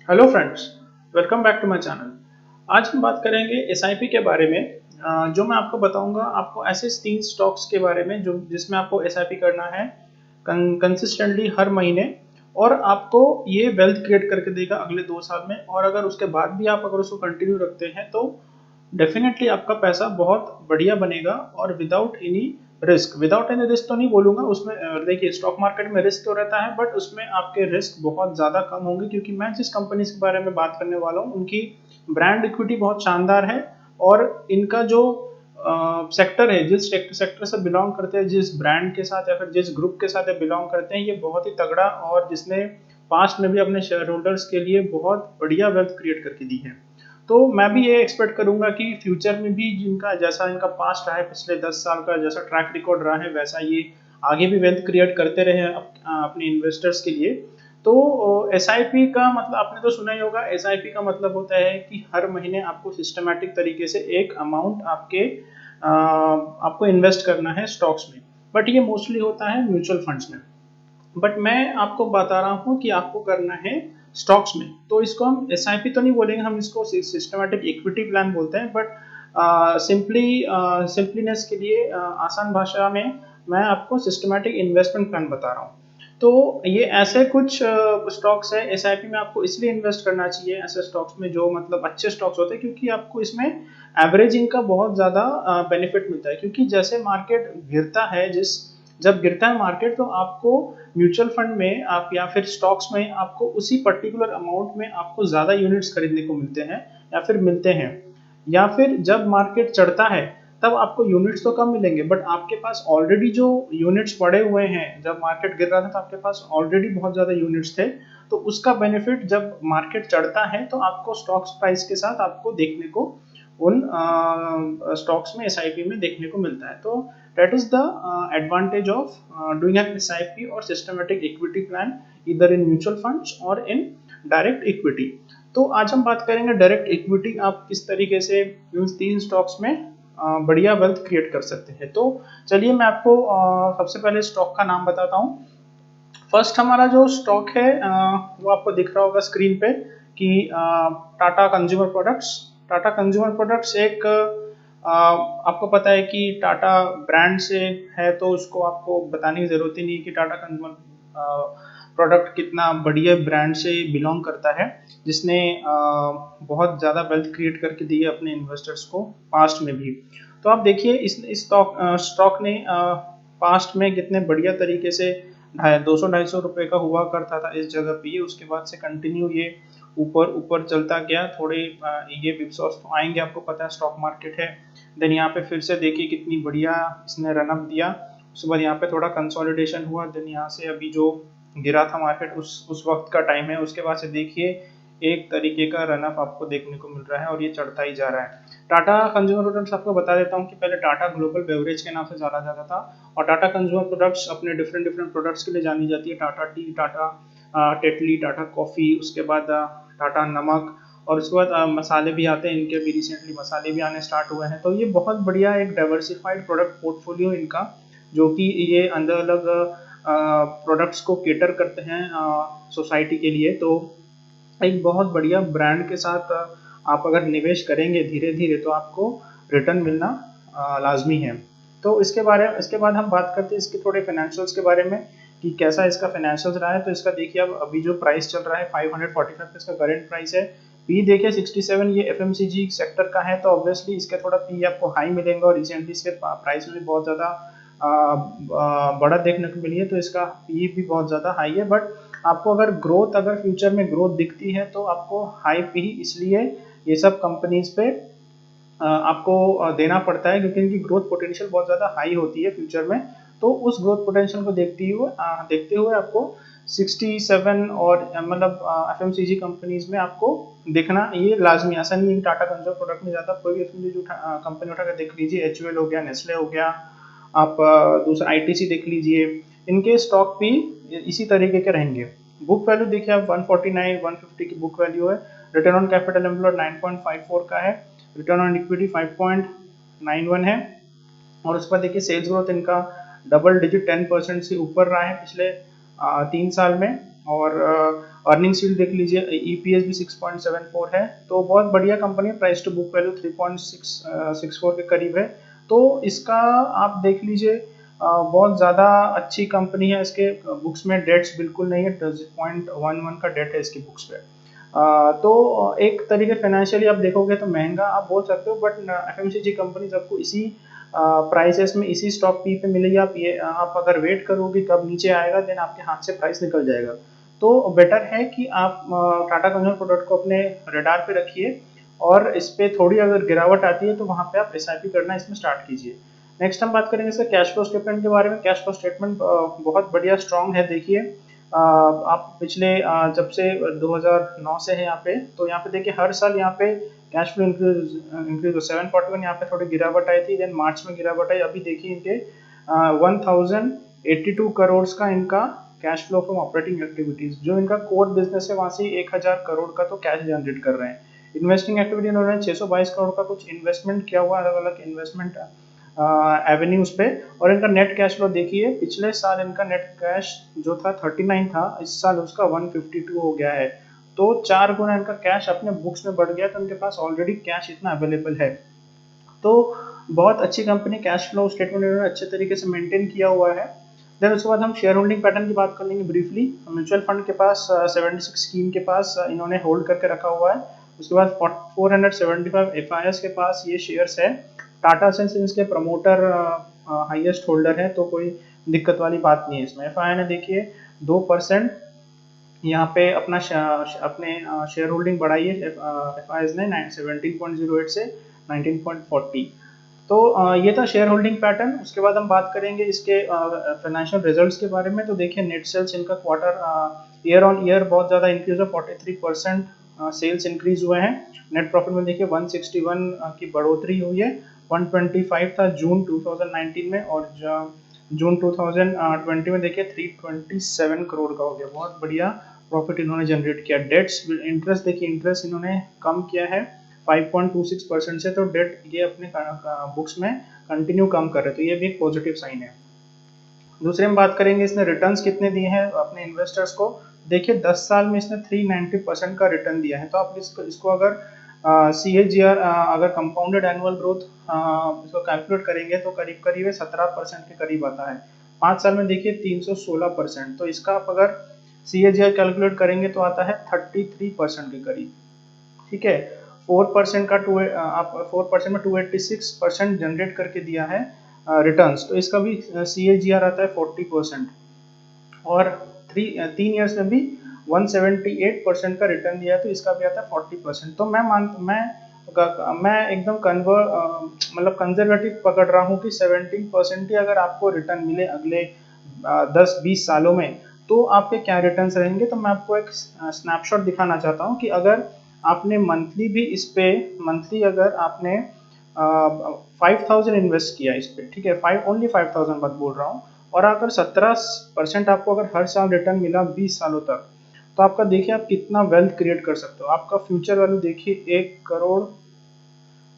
Hello friends, welcome back to my channel. आज हम बात करेंगे एसआईपी के बारे में। जो मैं आपको बताऊंगा, आपको ऐसे 3 स्टॉक्स के बारे में जो जिसमें आपको एसआईपी करना है कंसिस्टेंटली हर महीने, और आपको ये वेल्थ क्रिएट करके देगा अगले 2 साल में। और अगर उसके बाद भी आप अगर उसको कंटिन्यू रखते हैं तो डेफिनेटली आपका पैसा बहुत बढ़िया बनेगा, और विदाउट एनी रिस्क तो नहीं बोलूंगा उसमें। देखिए, स्टॉक मार्केट में रिस्क तो रहता है, बट उसमें आपके रिस्क बहुत ज़्यादा कम होंगे, क्योंकि मैं जिस कंपनी के बारे में बात करने वाला हूँ उनकी ब्रांड इक्विटी बहुत शानदार है। और इनका जो सेक्टर है, जिस सेक्टर से बिलोंग करते हैं, जिस ब्रांड के साथ या फिर जिस ग्रुप के साथ बिलोंग करते हैं, ये बहुत ही तगड़ा, और जिसने पास्ट में भी अपने शेयर होल्डर्स के लिए बहुत बढ़िया वेल्थ क्रिएट करके दी है। तो मैं भी ये एक्सपेक्ट करूंगा कि फ्यूचर में भी जिनका जैसा इनका पास्ट रहा है, पिछले 10 साल का जैसा ट्रैक रिकॉर्ड रहा है, वैसा ये आगे भी वेल्थ क्रिएट करते रहे अपने इन्वेस्टर्स के लिए। तो एस आई पी का मतलब आपने तो सुना ही होगा। एस आई पी का मतलब होता है कि हर महीने आपको सिस्टमेटिक तरीके से एक अमाउंट आपको इन्वेस्ट करना है स्टॉक्स में। बट ये मोस्टली होता है म्यूचुअल फंड्स में। बट मैं आपको बता रहा हूँ कि आपको करना है स्टॉक्स में। तो इसको हम एस आई पी तो नहीं बोलेंगे, हम इसको सिस्टमेटिक इक्विटी प्लान बोलते हैं। बट सिंपलीनेस के लिए आसान भाषा में मैं आपको सिस्टमेटिक इन्वेस्टमेंट प्लान बता रहा हूँ। तो ये ऐसे कुछ स्टॉक्स है, एस आई पी में आपको इसलिए इन्वेस्ट करना चाहिए ऐसे स्टॉक्स में जो मतलब अच्छे स्टॉक्स होते हैं, क्योंकि आपको इसमें एवरेजिंग का बहुत ज़्यादा बेनिफिट मिलता है। क्योंकि जैसे मार्केट गिरता है, जब गिरता है मार्केट, तो आपको म्यूचुअल फंड में आप या फिर स्टॉक्स में आपको उसी पर्टिकुलर अमाउंट में आपको ज़्यादा यूनिट्स खरीदने को मिलते हैं या फिर मिलते हैं। या फिर जब मार्केट चढ़ता है तब आपको यूनिट्स तो कम मिलेंगे, बट आपके पास ऑलरेडी जो यूनिट्स पड़े हुए हैं, जब मार्केट गिर रहा था तो आपके पास ऑलरेडी बहुत ज़्यादा यूनिट्स थे। तो उसका बेनिफिट जब मार्केट चढ़ता है तो आपको स्टॉक्स प्राइस के साथ आपको देखने को उन स्टॉक्स में एसआईपी में देखने को मिलता है। तो that is the advantage of doing an SIP और सिस्टमेटिक इक्विटी प्लान, इधर इन म्यूचुअल फंड्स और इन डायरेक्ट इक्विटी। तो आज हम बात करेंगे डायरेक्ट इक्विटी, आप किस तरीके से इन 3 स्टॉक्स में बढ़िया वेल्थ क्रिएट कर सकते हैं। तो चलिए मैं आपको सबसे पहले स्टॉक का नाम बताता हूँ। फर्स्ट हमारा जो स्टॉक है वो आपको दिख रहा होगा स्क्रीन पे कि Tata consumer products. Tata consumer products एक आपको पता है कि टाटा ब्रांड से है, तो उसको आपको बताने की जरूरत ही नहीं कि टाटा कंज्यूमर प्रोडक्ट कितना बढ़िया ब्रांड से बिलोंग करता है, जिसने बहुत ज़्यादा वेल्थ क्रिएट करके दी है अपने इन्वेस्टर्स को पास्ट में भी। तो आप देखिए इस स्टॉक ने पास्ट में कितने बढ़िया तरीके से 200-250 रुपए का हुआ करता था इस जगह पे। ये उसके बाद से कंटिन्यू ये ऊपर ऊपर चलता गया। थोड़े ये विप्सॉस तो आएंगे, आपको पता है स्टॉक मार्केट है। देन यहाँ पे फिर से देखिए कितनी बढ़िया इसने रनअप दिया। उसके बाद यहाँ पे थोड़ा कंसोलिडेशन हुआ। देन यहाँ से अभी जो गिरा था मार्केट उस वक्त का टाइम है। उसके बाद से देखिए एक तरीके का रनअप आपको देखने को मिल रहा है, और ये चढ़ता ही जा रहा है। टाटा कंज्यूमर प्रोडक्ट्स आपको बता देता हूँ कि पहले टाटा ग्लोबल बेवरेज के नाम से जाना जाता था, और टाटा कंज्यूमर प्रोडक्ट्स अपने डिफरेंट डिफरेंट प्रोडक्ट्स के लिए जानी जाती है। Tata T, Tata Tetley, Tata coffee, उसके बाद टाटा नमक, और उसके बाद मसाले भी आते हैं इनके भी। रिसेंटली मसाले भी आने स्टार्ट हुए हैं। तो ये बहुत बढ़िया एक डाइवर्सिफाइड प्रोडक्ट पोर्टफोलियो इनका, जो कि ये अलग अलग प्रोडक्ट्स को केटर करते हैं सोसाइटी के लिए। तो एक बहुत बढ़िया ब्रांड के साथ आप अगर निवेश करेंगे धीरे धीरे, तो आपको रिटर्न मिलना लाजमी है। तो इसके बाद हम बात करते हैं इसके थोड़े फाइनेंशियल्स के बारे में कि कैसा इसका फाइनेंशियल्स रहा है। तो इसका देखिए, अब अभी जो प्राइस चल रहा है 545 इसका करंट प्राइस है। पी देखिए 67, ये एफएमसीजी सेक्टर का है, तो ऑब्वियसली इसके थोड़ा पी आपको हाई मिलेंगे, और रिसेंटली इसके प्राइस में भी बहुत ज़्यादा बढ़त देखने को मिली है, तो इसका पी भी बहुत ज़्यादा हाई है। बट आपको अगर फ्यूचर में ग्रोथ दिखती है तो आपको हाई पी इसलिए ये सब कंपनीज पे आपको देना पड़ता है, क्योंकि इनकी ग्रोथ पोटेंशियल बहुत ज़्यादा हाई होती है फ्यूचर में। तो उस ग्रोथ पोटेंशियल को देखते हुए आपको 67 और मतलब एफएमसीजी कंपनीज में आपको देखना ये लाजमी। ऐसा नहीं है कि टाटा कंज्यूमर प्रोडक्ट में ज़्यादा, कोई भी एफएमसीजी कंपनी उठाकर देख लीजिए, एचयूएल हो गया, नेस्ले हो गया, आप दूसरा आईटीसी देख लीजिए, इनके स्टॉक भी इसी तरीके के रहेंगे। बुक वैल्यू देखिए आप 149 150 की बुक वैल्यू है। रिटर्न ऑन कैपिटल एम्प्लॉयड 9.54 का है। रिटर्न ऑन इक्विटी 5.91 है। और उस पर देखिए सेल्स ग्रोथ इनका डबल डिजिट 10% से ऊपर रहा है पिछले 3 साल में। और अर्निंग शील्ड देख लीजिए, ईपीएस भी 6.74 है, तो बहुत बढ़िया कंपनी है। प्राइस टू बुक वैल्यू 3.64 के करीब है। तो इसका आप देख लीजिए, बहुत ज़्यादा अच्छी कंपनी है। इसके बुक्स में डेट्स बिल्कुल नहीं है, 0.11 का डेट है इसकी बुक्स पे। तो एक तरीके फाइनेंशियली आप देखोगे तो महंगा आप बोल सकते हो, बट एफएमसीजी कंपनीज आपको इसी प्राइसेस में, इसी स्टॉक पी पे मिलेगी। आप अगर वेट करोगे कब नीचे आएगा, देन आपके हाथ से प्राइस निकल जाएगा। तो बेटर है कि आप टाटा कंज्यूमर प्रोडक्ट को अपने रडार पे रखिए, और इस पे थोड़ी अगर गिरावट आती है तो वहाँ पे आप एसआईपी करना इसमें स्टार्ट कीजिए। नेक्स्ट हम बात करेंगे इसका कैश फ्लो स्टेटमेंट के बारे में। कैश फ्लो स्टेटमेंट बहुत बढ़िया स्ट्रॉन्ग है। देखिए, आप पिछले जब से 2009 से है यहाँ पे, तो यहाँ पे देखिए हर साल यहाँ पे कैश फ्लो इंक्रीज 741, यहाँ पे थोड़ी गिरावट आई थी, देन मार्च में गिरावट आई। अभी देखिए इनके 1082 करोड़ का इनका cash flow from operating activities, जो इनका कोर बिजनेस है, वहां से 1000 करोड़ का तो कैश जनरेट कर रहे हैं। इन्वेस्टिंग एक्टिविटी उन्होंने 622 करोड़ का कुछ इन्वेस्टमेंट किया हुआ, अलग अलग इन्वेस्टमेंट एवेन्यूज पे। और इनका नेट कैश फ्लो देखिए, पिछले साल इनका नेट कैश जो था 39 था, इस साल उसका 152 हो गया है। तो 4 गुना इनका कैश अपने बुक्स में बढ़ गया, तो इनके पास ऑलरेडी कैश इतना अवेलेबल है। तो बहुत अच्छी कंपनी, कैश फ्लो स्टेटमेंट इन्होंने अच्छे तरीके से मेंटेन किया हुआ है। देन उसके बाद हम शेयर होल्डिंग पैटर्न की बात कर लेंगे ब्रीफली। म्यूचुअल फंड के पास 76 स्कीम के पास इन्होंने होल्ड करके रखा हुआ है। उसके बाद 475 एफआईएस के पास ये शेयर्स है। टाटा सेंस इसके प्रमोटर हाईएस्ट होल्डर है, तो कोई दिक्कत वाली बात नहीं है इसमें। एफआई ने देखिए 2% यहाँ पे अपने शेयर होल्डिंग बढ़ाई है एफआईएस ने 17.08 से 19.40। तो ये था शेयर होल्डिंग पैटर्न। उसके बाद हम बात करेंगे इसके फाइनेंशियल रिजल्ट्स के बारे में। तो देखिए नेट सेल्स इनका क्वार्टर ईयर ऑन ईयर बहुत ज़्यादा इंक्रीज है, 43% सेल्स इंक्रीज हुए हैं। नेट प्रॉफिट में देखिए 161 की बढ़ोतरी हुई है। 125 था जून 2019 में, और जून 2020 में देखिए 327 करोड़ का हो गया। बहुत बढ़िया प्रॉफिट इन्होंने जनरेट किया। डेट्स इंटरेस्ट देखिए, इंटरेस्ट इन्होंने कम किया है 5.26% से, तो डेट ये अपने बुक्स में कंटिन्यू कम कर रहे, तो ये भी एक पॉजिटिव साइन है। दूसरे हम बात करेंगे इसने रिटर्न्स कितने दिए हैं अपने इन्वेस्टर्स को। देखिए 10 साल में इसने 390% का रिटर्न दिया है। तो आप इसको अगर CAGR अगर कंपाउंडेड एनुअल ग्रोथ इसको कैलकुलेट करेंगे तो करीब करीब 17% के करीब आता है। 5 साल में देखिए 316%, तो इसका आप अगर CAGR कैलकुलेट करेंगे तो आता है 33% के करीब। ठीक है, 4% का आप 4% में 286% जनरेट करके दिया है रिटर्न्स, तो इसका भी CAGR आता है 40%। और 3 ईयर्स में भी 178% का रिटर्न दिया है, तो इसका भी आता है 40%। तो मैं एकदम मतलब कंजर्वेटिव पकड़ रहा हूँ कि 17% ही अगर आपको रिटर्न मिले अगले 10-20 सालों में, तो आपके क्या रिटर्न्स रहेंगे। तो मैं आपको एक स्नैपशॉट दिखाना चाहता हूँ कि अगर आपने मंथली अगर आपने 5000 इन्वेस्ट किया इस पे, ठीक है, ओनली 5000 बात बोल रहा हूँ, और अगर 17% आपको अगर हर साल रिटर्न मिला 20 सालों तक, तो आपका देखिए आप कितना वेल्थ क्रिएट कर सकते हो। आपका फ्यूचर वैल्यू देखिए 1 करोड़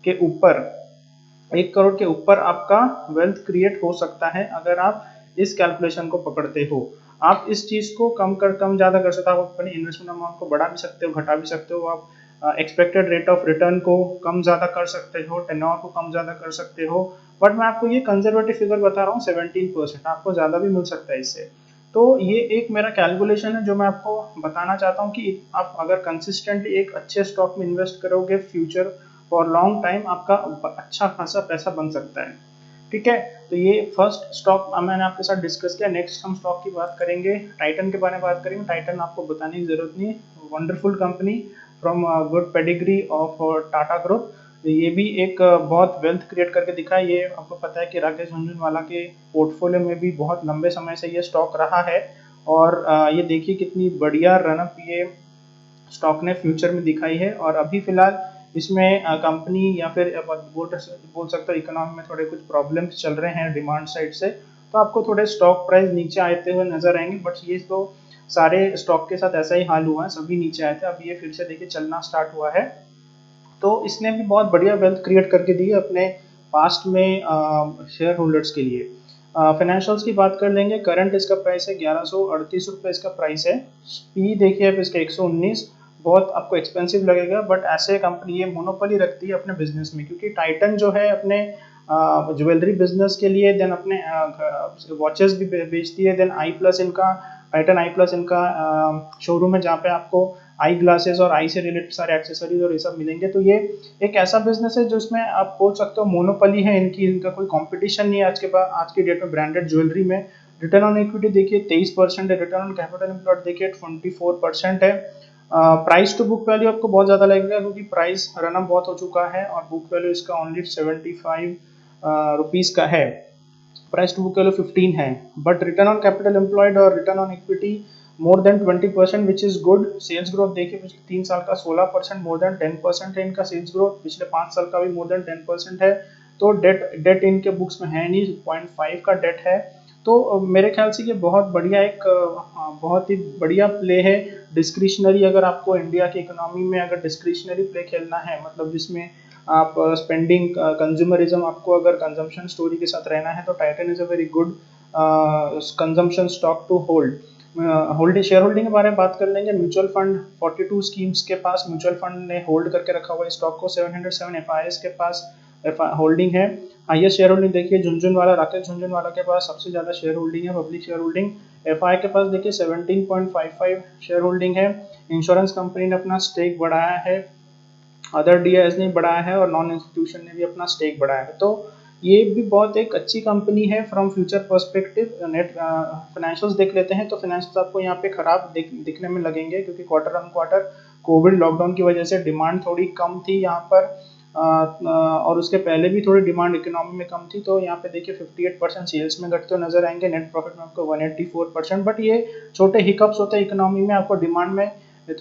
के ऊपर आपका वेल्थ क्रिएट हो सकता है अगर आप इस कैलकुलेशन को पकड़ते हो। आप इस चीज को कम ज्यादा कर सकते हो। आप अपने इन्वेस्टमेंट अमाउंट को बढ़ा भी सकते हो, घटा भी सकते हो। आप एक्सपेक्टेड रेट ऑफ रिटर्न को कम ज्यादा कर सकते हो, टेन्योर को कम ज्यादा कर सकते हो। बट मैं आपको ये कंजर्वेटिव फिगर बता रहा हूँ 17%, आपको ज्यादा भी मिल सकता है इससे। तो ये एक मेरा कैलकुलेशन है जो मैं आपको बताना चाहता हूँ कि आप अगर कंसिस्टेंटली एक अच्छे स्टॉक में इन्वेस्ट करोगे, फ्यूचर फॉर लॉन्ग टाइम आपका अच्छा खासा पैसा बन सकता है। ठीक है, तो ये फर्स्ट स्टॉक मैंने आपके साथ डिस्कस किया। नेक्स्ट हम स्टॉक की बात करेंगे, टाइटन के बारे में बात करेंगे। टाइटन आपको बताने की जरूरत नहीं, wonderful company from good pedigree of Tata group. ये भी एक बहुत वेल्थ क्रिएट करके दिखा है। ये आपको पता है कि राकेश झुनझुनवाला के पोर्टफोलियो में भी बहुत लंबे समय से ये स्टॉक रहा है, और ये देखिए कितनी बढ़िया रनअप ये स्टॉक ने फ्यूचर में दिखाई है। और अभी फिलहाल इसमें कंपनी या फिर बोल सकते हो इकोनॉमी में थोड़े कुछ प्रॉब्लम्स चल रहे हैं डिमांड साइड से, तो आपको थोड़े स्टॉक प्राइस नीचे आते हुए नजर आएंगे। बट ये तो सारे स्टॉक के साथ ऐसा ही हाल हुआ है, सभी नीचे आए थे, अभी ये फिर से देखिए चलना स्टार्ट हुआ है। तो इसने भी बहुत बढ़िया वेल्थ क्रिएट करके दी है अपने पास्ट में शेयर होल्डर्स के लिए। फाइनेंशियल्स की बात कर लेंगे। करंट इसका प्राइस है 1138 रुपये इसका प्राइस है। पी देखिए आप इसका 119, बहुत आपको एक्सपेंसिव लगेगा, बट ऐसे कंपनी ये मोनोपोली रखती है अपने बिजनेस में, क्योंकि टाइटन जो है अपने ज्वेलरी बिजनेस के लिए, देन अपने वॉचेस भी बेचती है। देन आई प्लस इनका, टाइटन आई प्लस इनका शोरूम है जहाँ पे आपको आई ग्लासेस और आई से रिलेटेड सारे एक्सेसरीज और ये सब मिलेंगे। तो ये एक ऐसा बिजनेस है जिसमें आप बोल सकते हो मोनोपोली है इनकी, इनका कोई कंपटीशन नहीं है आज की डेट में ब्रांडेड ज्वेलरी में। रिटर्न ऑन इक्विटी देखिए 23% है, रिटर्न ऑन कैपिटल एम्प्लॉयड देखिए 24% है। प्राइस टू बुक वैल्यू आपको बहुत ज्यादा लगेगा, क्योंकि प्राइस रन अप बहुत हो चुका है और बुक वैल्यू इसका ओनली 75 रुपीज का है। प्राइस टू बुक वैल्यू 15 है, but return on capital employed और return on equity more than 20%, which is good. Sales growth देखिए पिछले 3 साल का 16%, मोर देन 10% है इनका सेल्स ग्रोथ। पिछले 5 साल का भी मोर देन 10% है। तो डेट इनके बुक्स में है नहीं, 0.5 का डेट है। तो मेरे ख्याल से ये बहुत बढ़िया बहुत ही बढ़िया प्ले है। डिस्क्रिशनरी, अगर आपको इंडिया की इकोनॉमी में अगर डिस्क्रिशनरी प्ले खेलना है, मतलब जिसमें आप स्पेंडिंग कंज्यूमरिज्म, आपको अगर कंजम्पशन स्टोरी के साथ रहना है, तो Titan is a very good consumption stock to hold. Holding, share holding के बारे में बात कर लेंगे। म्यूचुअल फंड 42 स्कीम्स के पास म्यूचुअल फंड ने होल्ड करके रखा हुआ है स्टॉक को। 707 एफआईएस के पास होल्डिंग है। हाईएस्ट शेयर होल्डिंग देखिए झुनझुनवाला, राकेश झुनझुनवाला के पास सबसे ज्यादा शेयर होल्डिंग है, पब्लिक शेयर होल्डिंग। एफआई के पास देखिए 17.55 शेयर होल्डिंग है। इंश्योरेंस कंपनी ने अपना स्टेक बढ़ाया है, अदर डीआईएस ने बढ़ाया है, और नॉन इंस्टीट्यूशन ने भी अपना स्टेक बढ़ाया है। तो ये भी बहुत एक अच्छी कंपनी है from future perspective. Net financials देख लेते हैं, तो फाइनेंशियल्स आपको यहाँ पे खराब दिखने में लगेंगे, क्योंकि quarter on quarter Covid lockdown की वजह से डिमांड थोड़ी कम थी यहाँ पर, और उसके पहले भी थोड़ी डिमांड इकोनॉमी में कम थी। तो यहाँ पे देखिए 58% सेल्स में घटते हुए नजर आएंगे, नेट प्रॉफिट में आपको 184%। बट ये छोटे हिकअप्स होते हैं इकोनॉमी में, आपको डिमांड में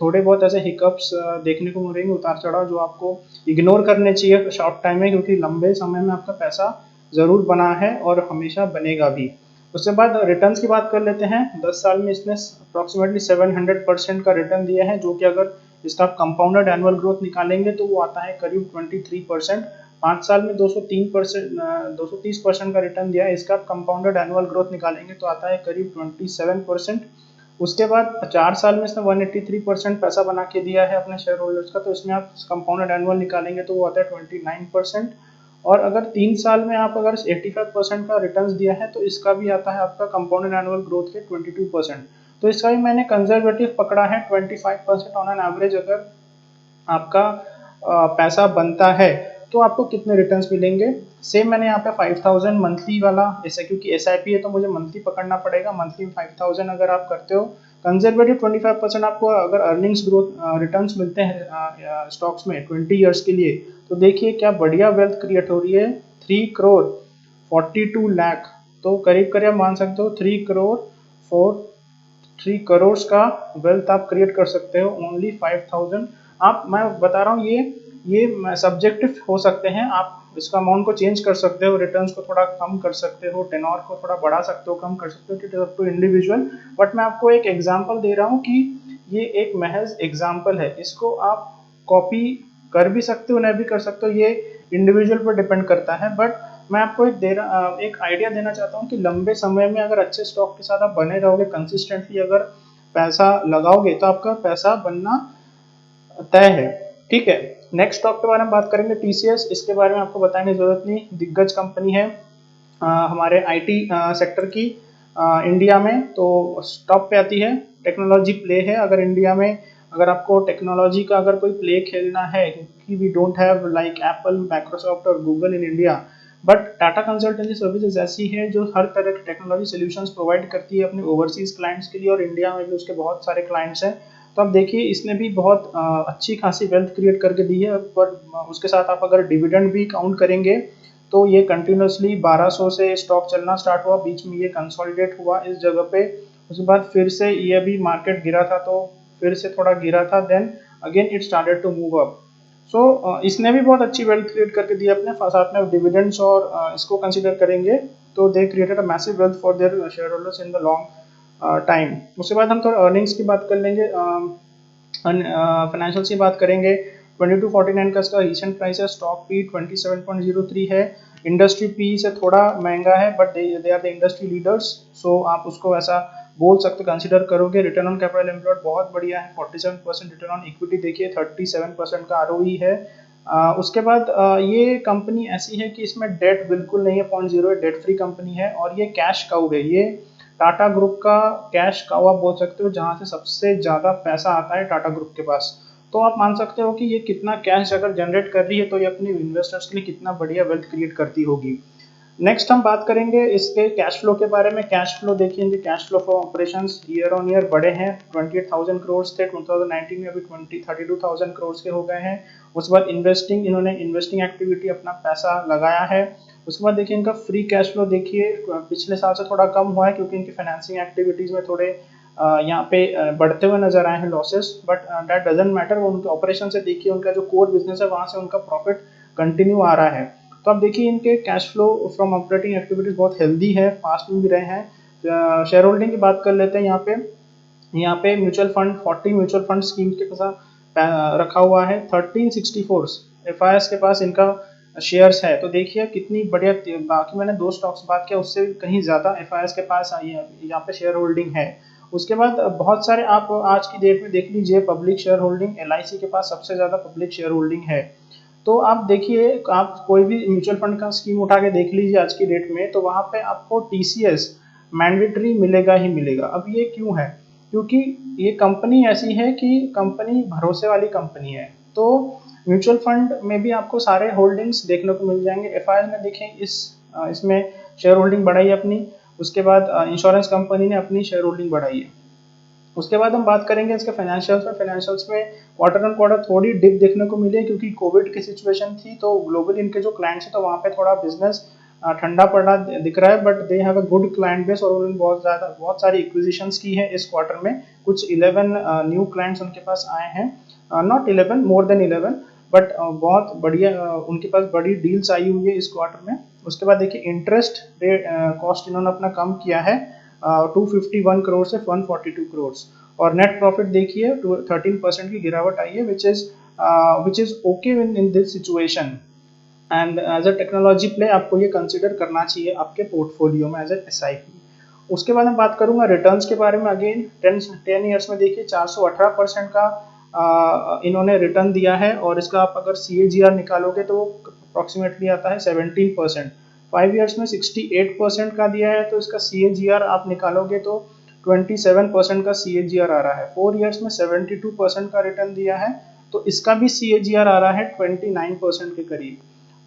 थोड़े बहुत ऐसे हिकअप्स देखने को मिलेंगे, उतार चढ़ाव, जो आपको इग्नोर करने चाहिए शॉर्ट टाइम में, क्योंकि लंबे समय में आपका पैसा जरूर बना है और हमेशा बनेगा भी। उसके बाद रिटर्न्स की बात कर लेते हैं। 10 साल में इसने अप्रोक्सीमेटली 700% का रिटर्न दिया है, जो कि अगर इसका कंपाउंडेड एनुअल ग्रोथ निकालेंगे तो वो आता है करीब 23%। 5 साल में 230% का रिटर्न दिया है, इसका कंपाउंडेड एनुअल ग्रोथ निकालेंगे तो आता है करीब 27%। उसके बाद 4 साल में इसने 183% पैसा बना के दिया है अपने शेयर होल्डर्स का, तो इसमें आप कंपाउंडेड एनुअल निकालेंगे तो वो आता है 29%। और अगर 3 साल में आप अगर 85% का रिटर्न दिया है, तो इसका भी आता है आपका कंपाउंडेड एनुअल ग्रोथ के 22%। तो इसका भी मैंने कंजर्वेटिव पकड़ा है 25% ऑन एन एवरेज। अगर आपका पैसा बनता है तो आपको कितने रिटर्न्स मिलेंगे। सेम मैंने यहाँ पे 5000 मंथली वाला, ऐसा क्योंकि एसआईपी है तो मुझे मंथली पकड़ना पड़ेगा। मंथली 5000 अगर आप करते हो, कंजर्वेटिव 25% आपको अगर अर्निंग्स ग्रोथ रिटर्न्स मिलते हैं स्टॉक्स में 20 ईयर्स के लिए, तो देखिए क्या बढ़िया वेल्थ क्रिएट हो रही है। 3 करोड़ 42 लाख, तो करीब करीब मान सकते हो 3 करोड़ का वेल्थ आप क्रिएट कर सकते हो ओनली 5000। आप, मैं बता रहा हूँ, ये सब्जेक्टिव हो सकते हैं, आप इसका अमाउंट को चेंज कर सकते हो, रिटर्न्स को थोड़ा कम कर सकते हो, टेनोर को थोड़ा बढ़ा सकते हो, कम कर सकते हो, it is up to individual. But मैं आपको एक एग्जांपल दे रहा हूँ कि ये एक महज एग्जांपल है, इसको आप कॉपी कर भी सकते हो, नहीं भी कर सकते हो, ये इंडिविजुअल पर डिपेंड करता है। बट मैं आपको एक आइडिया देना चाहता हूँ कि लंबे समय में अगर अच्छे स्टॉक के साथ आप बने रहोगे, कंसिस्टेंटली अगर पैसा लगाओगे, तो आपका पैसा बनना तय है। ठीक है, नेक्स्ट स्टॉक के बारे में बात करेंगे। टीसीएस, इसके बारे में आपको बताने की जरूरत नहीं, दिग्गज कंपनी है हमारे आईटी सेक्टर की इंडिया में, तो टॉप पे आती है। टेक्नोलॉजी प्ले है, अगर इंडिया में अगर आपको टेक्नोलॉजी का अगर कोई प्ले खेलना है, क्योंकि we don't have like Apple, Microsoft और Google in India, but Tata consultancy services ऐसी है जो हर तरह के टेक्नोलॉजी सॉल्यूशंस प्रोवाइड करती है अपने ओवरसीज क्लाइंट्स के लिए, और इंडिया में भी उसके बहुत सारे क्लाइंट्स हैं। तो अब देखिए इसने भी बहुत अच्छी खासी वेल्थ क्रिएट करके दी है, पर उसके साथ आप अगर डिविडेंड भी काउंट करेंगे तो ये कंटिन्यूसली 1200 से स्टॉक चलना स्टार्ट हुआ, बीच में ये कंसोलिडेट हुआ इस जगह पे, उसके बाद फिर से ये भी मार्केट गिरा था, तो फिर से थोड़ा गिरा था, then again it started to move up. So इसने भी बहुत अच्छी वेल्थ क्रिएट करके दी अपने साथ में डिविडेंड्स, और इसको कंसीडर करेंगे तो they created a massive wealth for their share holders in the long time. उसके बाद हम थोड़ा अर्निंग्स की बात कर लेंगे, फाइनेंशियल की बात करेंगे। 2249 का इसका रिसेंट प्राइस है, स्टॉक भी 27.03 है। इंडस्ट्री पी से थोड़ा महंगा है, but they are the industry leaders, so आप उसको ऐसा बोल सकते, कंसिडर करोगे। रिटर्न ऑन कैपिटल एम्प्लॉयड बहुत बढ़िया है, 47%। रिटर्न ऑन इक्विटी देखिए 37% का आरओई है। उसके बाद ये कंपनी ऐसी है कि इसमें डेट बिल्कुल नहीं है, 0.0 डेट फ्री कंपनी है, और ये कैश काउ है। ये टाटा ग्रुप का कैश काउ आप बोल सकते हो, जहां से सबसे ज्यादा पैसा आता है टाटा ग्रुप के पास। तो आप मान सकते हो कि ये कितना कैश अगर जनरेट कर रही है, तो ये अपने इन्वेस्टर्स के लिए कितना बढ़िया वेल्थ क्रिएट करती होगी। नेक्स्ट हम बात करेंगे इसके कैश फ्लो के बारे में। कैश फ्लो देखिए, इनके cash flow for operations year on year बढ़े हैं। 28,000 करोड़ थे 2019 में, अभी 32,000 करोड़ के हो गए हैं। उसके बाद इन्वेस्टिंग, इन्होंने इन्वेस्टिंग एक्टिविटी अपना पैसा लगाया है। उसके बाद देखिए इनका फ्री कैश फ्लो देखिए पिछले साल से थोड़ा कम हुआ है, क्योंकि इनकी फाइनेंसिंग एक्टिविटीज में थोड़े यहाँ पे बढ़ते हुए नजर आए हैं losses, but that doesn't matter. वो उनके ऑपरेशन से देखिए, उनका जो कोर बिजनेस है वहां से उनका प्रॉफिट कंटिन्यू आ रहा है। तो आप देखिए इनके cash flow from operating activities बहुत हेल्दी है, फास्ट में भी रहे हैं। शेयर होल्डिंग की बात कर लेते हैं। यहाँ पे mutual fund 40 mutual fund scheme के साथ रखा हुआ है। 1364 एफआईएस के पास इनका शेयर्स है। तो देखिए कितनी बढ़िया, बाकी मैंने 2 स्टॉक्स बात किया, उससे कहीं ज्यादा एफआईएस के पास यहाँ पे शेयर होल्डिंग है। उसके बाद बहुत सारे आप आज की डेट में देख लीजिए पब्लिक शेयर होल्डिंग, एलआईसी के पास सबसे ज्यादा पब्लिक शेयर होल्डिंग है। तो आप देखिए, आप कोई भी म्यूचुअल फंड का स्कीम उठा के देख लीजिए आज की डेट में, तो वहां पे आपको टीसीएस मैंडेटरी मिलेगा ही मिलेगा। अब ये क्यों है? क्योंकि ये कंपनी ऐसी है कि कंपनी भरोसे वाली कंपनी है। तो म्यूचुअल फंड में भी आपको सारे होल्डिंग्स देखने को मिल जाएंगे। एफआईआई में देखें, इसमें शेयर होल्डिंग बढ़ाई है अपनी। उसके बाद इंश्योरेंस कंपनी ने अपनी शेयर होल्डिंग बढ़ाई है। उसके बाद हम बात करेंगे इसके फाइनेंशियल्स में क्वार्टर ऑन क्वार्टर थोड़ी डिप देखने को मिली है, क्योंकि कोविड की सिचुएशन थी, तो ग्लोबल इनके जो क्लाइंट्स हैं तो वहाँ पे थोड़ा बिजनेस ठंडा पड़ा दिख रहा है, but they have a good client base, और उन्होंने बहुत सारी एक्विजिशंस की है इस क्वार्टर में। कुछ 11 न्यू क्लाइंट्स उनके पास आए हैं, नॉट 11, मोर देन 11, बट बहुत बढ़िया उनके पास बड़ी डील्स आई हुई है इस क्वार्टर में। उसके बाद देखिए इंटरेस्ट रेट कॉस्ट इन्होंने अपना कम किया है 251 करोड़ से 142 करोड़। और नेट प्रॉफिट देखिए 13% की गिरावट आई है, which is okay in this situation. And as a technology play आपको ये कंसिडर करना चाहिए आपके पोर्टफोलियो में एज ए एसआईपी। उसके बाद मैं बात करूंगा रिटर्न्स के बारे में। अगेन 10 ईयर्स में देखिए 418% का इन्होंने रिटर्न दिया है, और इसका आप अगर CAGR निकालोगे तो अप्रोक्सीमेटली आता है 17%। 5 ईयर्स में 68% का दिया है, तो इसका CAGR आप निकालोगे तो 27% का CAGR आ रहा है। 4 ईयर्स में 72% का रिटर्न दिया है, तो इसका भी CAGR आ रहा है 29% के करीब।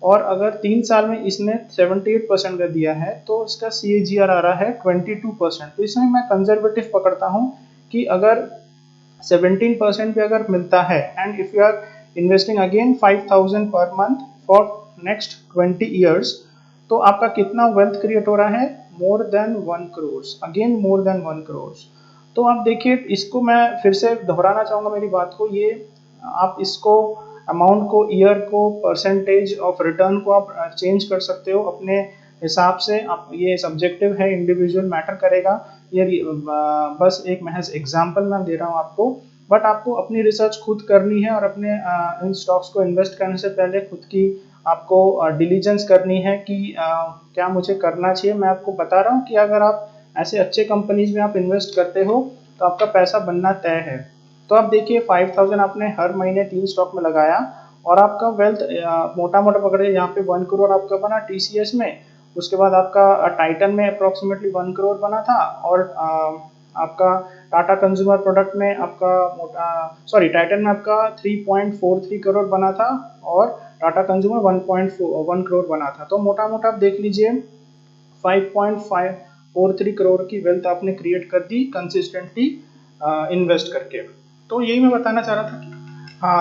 और अगर 3 साल में इसने 78% का दिया है, तो इसका CAGR आ रहा है 22%। तो इसमें मैं कंजर्वेटिव पकड़ता हूँ कि अगर 17% भी अगर मिलता है, and if you are investing again 5,000 per month for next 20 years, तो आपका कितना वेल्थ क्रिएट हो रहा है? More than 1 crore. Again more than 1 crore. तो आप देखिए, इसको मैं फिर से दोहराना चाहूंगा मेरी बात को। ये आप इसको अमाउंट को, ईयर को, परसेंटेज ऑफ रिटर्न को आप चेंज कर सकते हो अपने हिसाब से। आप, ये सब्जेक्टिव है, इंडिविजुअल मैटर करेगा। ये बस एक महज एग्जांपल मैं दे रहा हूँ आपको, बट आपको अपनी रिसर्च खुद करनी है, और अपने इन स्टॉक्स को इन्वेस्ट करने से पहले खुद की आपको डिलीजेंस करनी है कि क्या मुझे करना चाहिए। मैं आपको बता रहा हूँ कि अगर आप ऐसे अच्छे कंपनीज में आप इन्वेस्ट करते हो, तो आपका पैसा बनना तय है। तो आप देखिए 5,000 आपने हर महीने 3 स्टॉक में लगाया, और आपका वेल्थ मोटा मोटा पकड़े, यहाँ पे 1 करोड़ आपका बना TCS में। उसके बाद आपका टाइटन में अप्रोक्सीमेटली 1 करोड़ बना था, और आपका टाटा कंज्यूमर प्रोडक्ट में आपका सॉरी टाइटन में आपका 3.43 करोड़ बना था, और टाटा कंज्यूमर 1.1 करोड़ बना था। तो मोटा मोटा आप देख लीजिए 5.543 करोड़ की वेल्थ आपने क्रिएट कर दी कंसिस्टेंटली इन्वेस्ट करके। तो यही मैं बताना चाह रहा था कि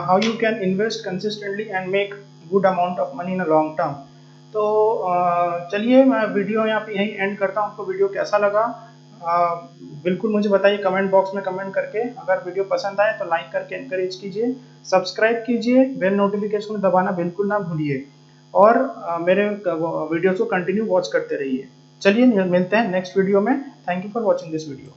how you can invest consistently and make good amount of money in a long term. तो चलिए मैं वीडियो यहाँ पे यही एंड करता हूँ। आपको वीडियो कैसा लगा बिल्कुल मुझे बताइए कमेंट बॉक्स में कमेंट करके। अगर वीडियो पसंद आए तो लाइक करके एनकरेज कीजिए, सब्सक्राइब कीजिए, बेल नोटिफिकेशन दबाना बिल्कुल ना भूलिए, और मेरे वीडियोस को कंटिन्यू वॉच करते रहिए। चलिए मिलते हैं नेक्स्ट वीडियो में। Thank you for watching this video.